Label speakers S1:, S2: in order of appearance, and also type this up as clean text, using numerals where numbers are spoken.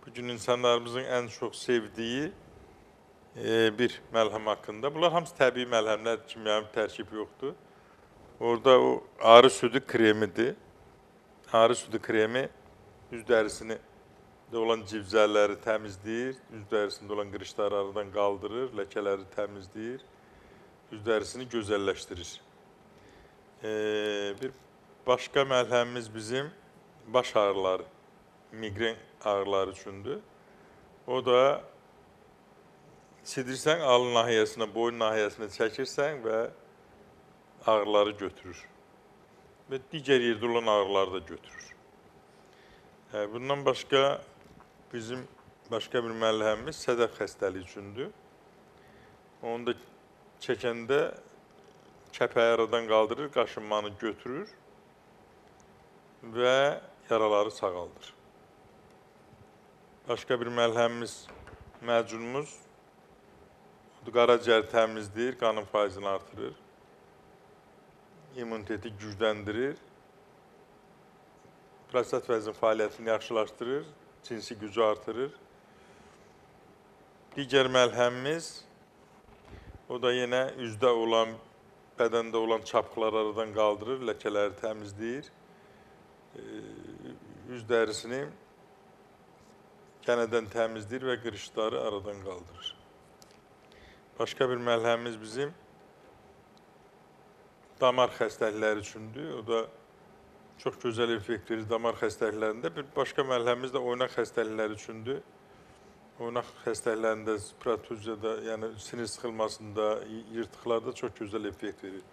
S1: Bugün insanlarımızın en çok sevdiği bir məlhəm haqqında. Bunlar hamısı təbii məlhəmlər, kimyəvi tərkib yoxdur. Orada o arı südü kremidir. Arı südü kremi yüz dərisini də olan civcərləri təmizləyir, yüz dərisində olan qırışları aradan qaldırır, ləkələri təmizləyir, yüz dərisini gözəlləşdirir. Bir başqa məlhəmimiz bizim baş ağrıları, migren ağrıları üçündür. O da sidirsən, alın nahiyəsinə, boyun nahiyəsinə çəkirsən və ağrıları götürür. Və digər yerdə olan ağrıları da götürür. Bundan başqa bizim başqa bir məlhəmimiz sədəf xəstəliyi üçündür. Onu da çəkəndə kəpəyi aradan qaldırır, qaşınmanı götürür və yaraları sağaldır. Başqa bir məlhəmimiz, məcunumuz qaraciyəri təmizləyir, qanın faizini artırır, immuniteti gücləndirir, prostat vəzinin fəaliyyətini yaxşılaşdırır, cinsi gücü artırır. Digər məlhəmimiz, o da yenə üzdə olan, bədəndə olan çapqıları aradan qaldırır, ləkələri təmizləyir, yüz dərisini kənədən təmizləyir və qırışları aradan qaldırır. Başqa bir məlhəmimiz bizim damar xəstəlikləri üçündür. O da çox gözəl effekt verir damar xəstəliklərində. Bir başqa məlhəmimiz də oynaq xəstəlikləri üçündür. Oynaq xəstəliklərində, protruziyada, yəni sinir sıxılmasında, yırtıqlarda çox gözəl effekt verir.